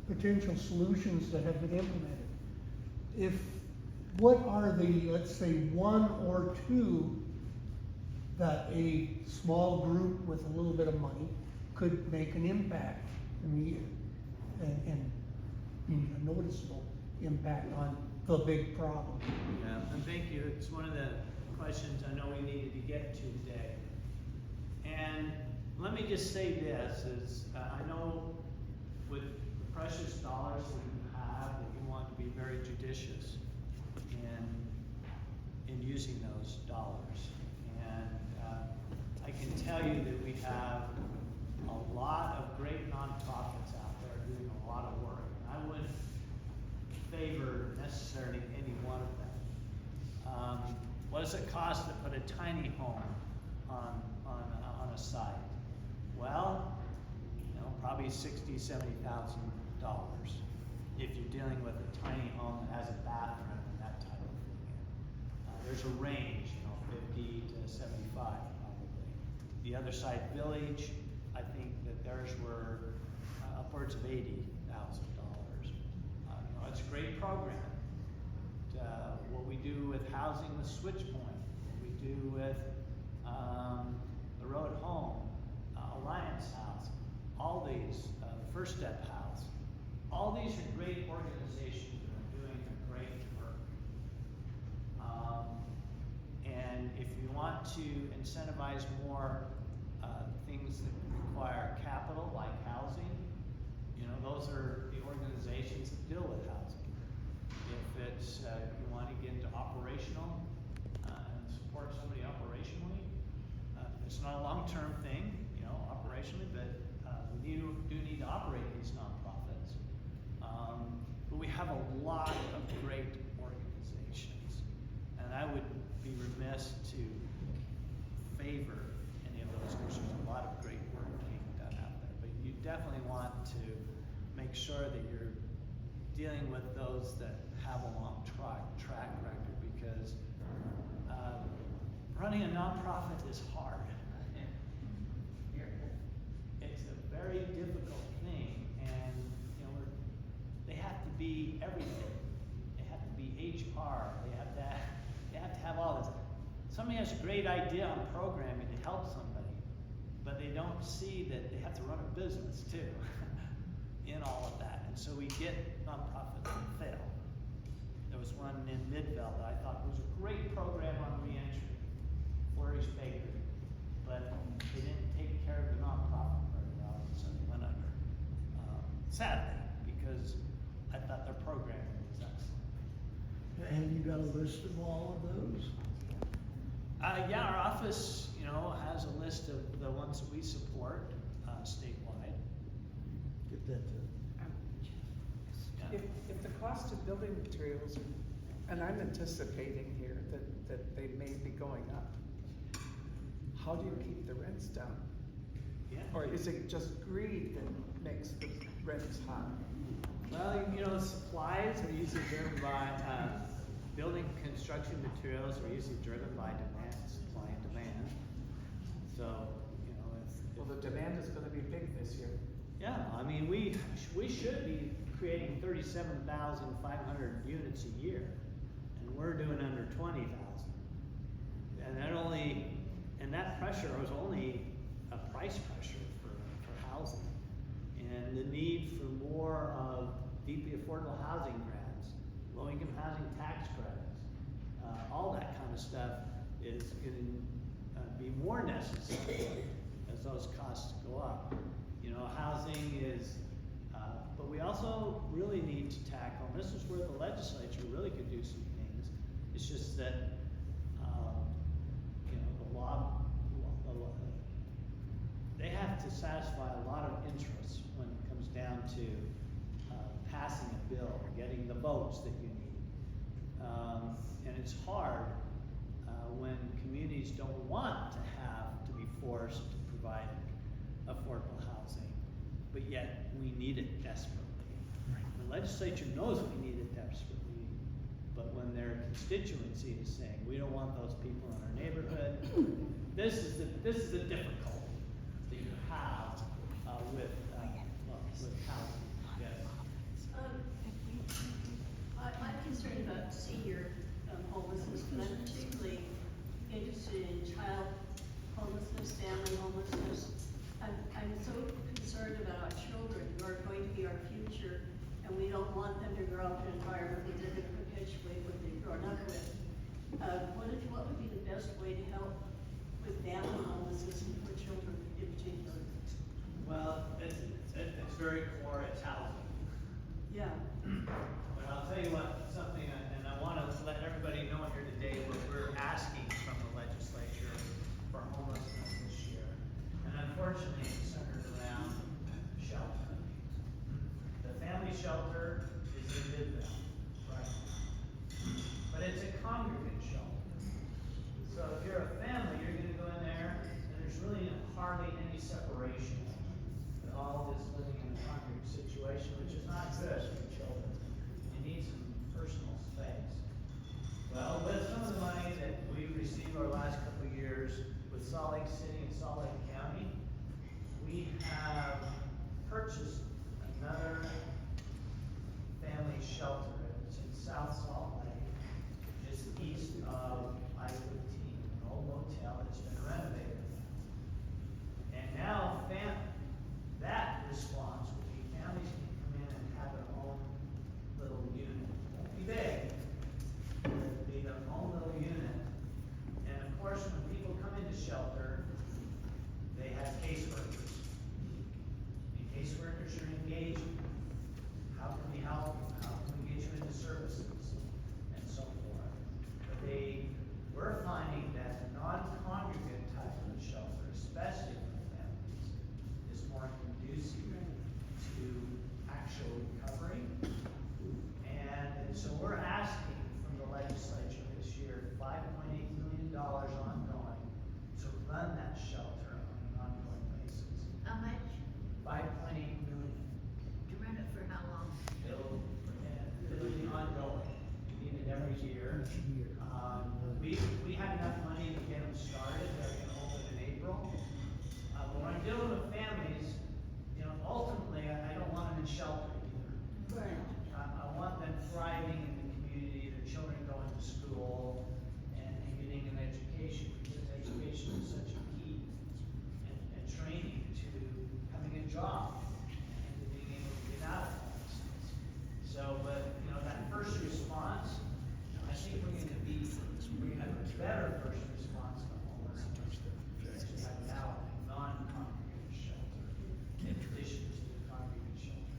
potential solutions that have been implemented. What are the, let's say, one or two that a small group with a little bit of money could make an impact and a noticeable impact on the big problem? Yeah, and thank you. It's one of the questions I know we needed to get to today. And let me just say this, is I know with the precious dollars that you have, that you want to be very judicious in using those dollars. And I can tell you that we have a lot of great nonprofits out there doing a lot of work. I wouldn't favor necessarily any one of them. What does it cost to put a tiny home on a site? Well, you know, probably $60,000-$70,000 if you're dealing with a tiny home that has a bathroom and that type of thing. There's a range, you know, 50 to 75 probably. The other side, Village, I think that theirs were upwards of $80,000. You know, it's a great program. What we do with housing with Switchpoint, what we do with the Road Home, Alliance House, all these, First Step House, all these are great organizations that are doing a great work. And if you want to incentivize more things that require capital, like housing, you know, those are the organizations that deal with housing. If it's, you want to get into operational, and support somebody operationally, it's not a long-term thing, you know, operationally, but we do need to operate these nonprofits. But we have a lot of great organizations, and I would be remiss to favor any of those, because there's a lot of great work being done out there. But you definitely want to make sure that you're dealing with those that have a long track record, because running a nonprofit is hard. It's a very difficult thing, and you know, they have to be everything. They have to be HR. They have to have all this. Somebody has a great idea on programming to help somebody, but they don't see that they have to run a business too in all of that. And so we get nonprofits that fail. There was one in Midvale that I thought was a great program on reentry, Flurry's Bakery, but they didn't take care of the nonprofit very well, and so they went under. Sadly, because I thought their programming was excellent. And you got a list of all of those? Yeah, our office, you know, has a list of the ones that we support statewide. Get that to. Yeah. If the cost of building materials, and I'm anticipating here that they may be going up, how do you keep the rents down? Yeah. Or is it just greed that makes the rents high? Well, you know, supplies are usually driven by, building construction materials are usually driven by demand, supply and demand. So, you know, Well, the demand is gonna be big this year. yeah, I mean, we should be creating 37,500 units a year, and we're doing under 20,000. And that pressure was only a price pressure for housing. And the need for more of deeply affordable housing grants, low-income housing tax credits, all that kind of stuff is going to be more necessary as those costs go up. You know, housing is, but we also really need to tackle, and this is where the legislature really could do some things. It's just that, you know, the law, they have to satisfy a lot of interests when it comes down to passing a bill, getting the votes that you need. And it's hard when communities don't want to have to be forced to provide affordable housing, but yet we need it desperately. The legislature knows we need it desperately, but when their constituency is saying, we don't want those people in our neighborhood, this is the difficulty that you have with housing. Yes. I'm concerned about senior homelessness, but I'm particularly interested in child homelessness, family homelessness. I'm so concerned about our children who are going to be our future, and we don't want them to grow up in an environment where they're going to perpetuate what they've grown up with. What would be the best way to help with family homelessness and for children in particular? Well, it's very core, it's housing. Yeah. But I'll tell you what, something, and I want to let everybody know here today what we're asking from the legislature for homelessness this year. And unfortunately, it's centered around shelter. The engage you? How can we help you? How can we get you into services? And so forth. But we're finding that the non-congregate type of shelter, especially for families, is more conducive to actual recovery. And so we're asking from the legislature this year, $5.8 million ongoing to run that shelter on an ongoing basis. How much? 5.8 million. To run it for how long? It'll be ongoing. We need it every year. We have enough money to get them started. They're gonna open in April. But when I'm dealing with families, ultimately, I don't want them in shelter either. Right. I want them thriving in the community, their children going to school and getting an education, because education is such a key, and training to having a job and to being able to get out of homelessness. So, but, that first response, I think we're gonna have a better first response to homelessness than we have now in non-congregate shelter, in addition to the congregate shelter.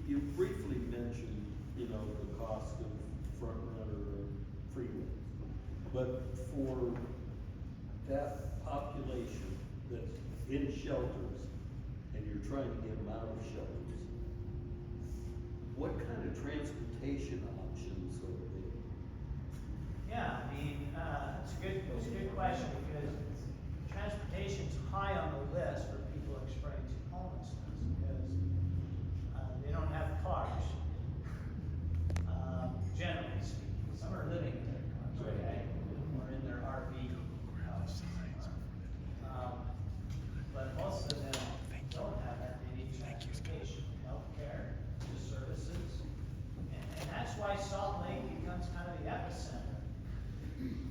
You briefly mentioned, the cost of front runner or freeway. But for that population that's in shelters and you're trying to get them out of shelters, what kind of transportation options are there? Yeah, that's a good question, because transportation's high on the list for people experiencing homelessness, because they don't have cars. Generally speaking, some are living in their cars, okay, or in their RV house. But most of them don't have that many transportation, healthcare, services, and that's why Salt Lake becomes kind of the epicenter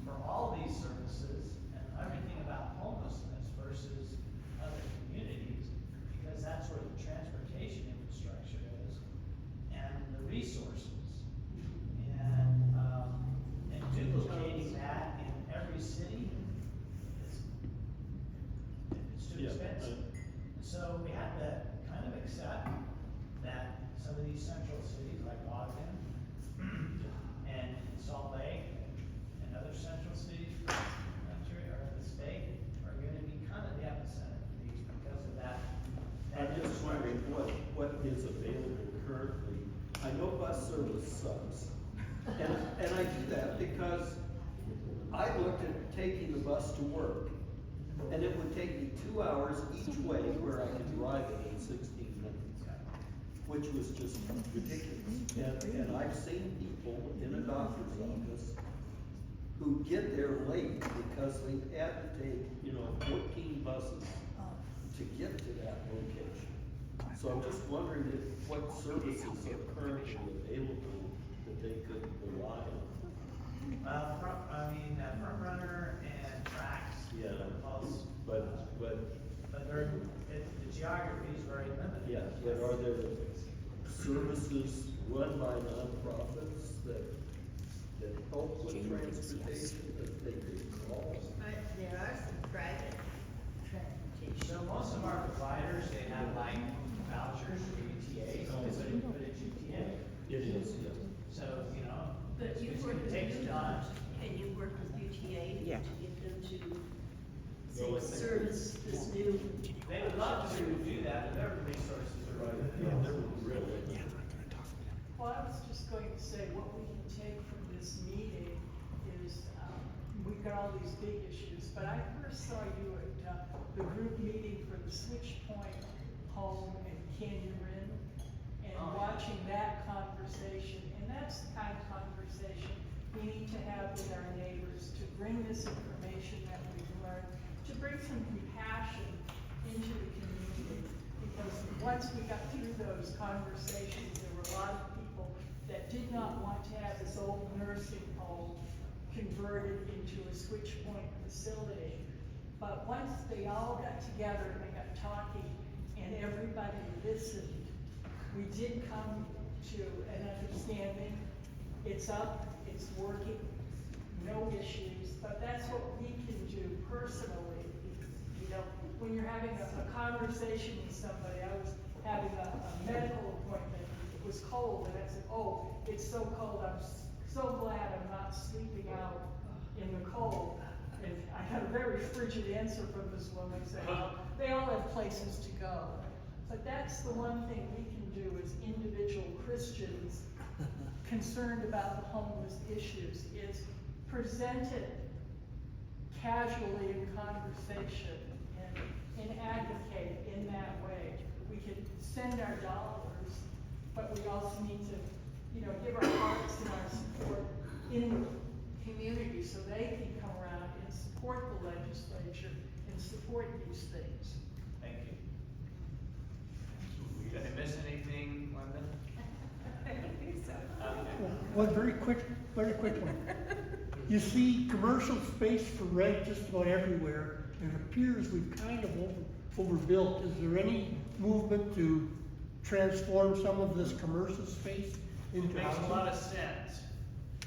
for all these services and everything about homelessness versus other communities, because that's where the transportation infrastructure is and the resources. And duplicating that in every city it's too expensive. So we have to kind of accept that some of these central cities like Ogden and Salt Lake and other central cities for the country or the state are gonna be kind of the epicenter for these because of that. I'm just wondering what is available currently. I know bus service sucks, and I do that because I looked at taking the bus to work, and it would take me 2 hours each way where I could drive it in 16 minutes, which was just ridiculous. And I've seen people in a doctor's office who get there late because they had to take, 14 buses to get to that location. So I'm just wondering what services are currently available that they could rely on. Front runner and tracks. Yeah, Both. but The geography is very limited. yeah, but are there services run by nonprofits that help with transportation that they could call? But there are some private transportation. So most of our providers, they have like vouchers for UTA, so it's what you put at UTA. It is, yeah. So, But you it's work gonna with take some time. Can you work with UTA to get them to Well, say, service this new? They would love to do that, but their resources are right. Well, I was just going to say, what we can take from this meeting is, we've got all these big issues, but I first saw you at, the group meeting for the Switch Point home in Canyon Rim, and watching that conversation, and that's the kind of conversation we need to have with our neighbors, to bring this information that we've learned, to bring some compassion into the community, because once we got through those conversations, there were a lot of people that did not want to have this old nursing home converted into a Switch Point facility. But once they all got together and they got talking and everybody listened, we did come to an understanding. It's up, it's working, no issues, but that's what we can do personally. when you're having a conversation with somebody, I was having a medical appointment, it was cold, and I said, oh, it's so cold, I'm so glad I'm not sleeping out in the cold. And I had a very frigid answer from this woman saying, well, they all have places to go. But that's the one thing we can do as individual Christians concerned about the homeless issues, is present it casually in conversation and advocate in that way. We can send our dollars, but we also need to, give our hearts and our support in the community so they can come around and support the legislature and support these things. Thank you. Did I miss anything, London? I don't think so. Okay. One very quick one. You see commercial space for rent just about everywhere, and it appears we've kind of overbuilt. Is there any movement to transform some of this commercial space into It makes housing? a lot of sense,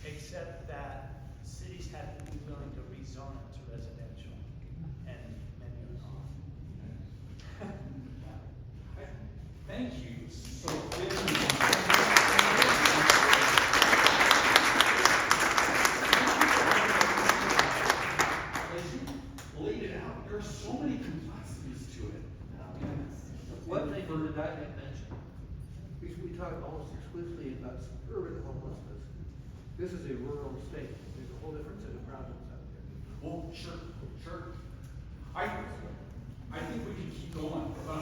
except that cities have to be willing to rezone it to residential, and many are not. Thank you so very much. As you laid it out, there are so many complexities to it. One thing that I had mentioned, we talk almost exclusively about urban homelessness. This is a rural state. There's a whole different set of problems out there. Well, sure. I think we can keep going, but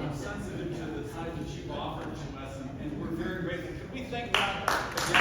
I'm sensitive to the time that you've offered to us, and we're very grateful. Could we thank God again?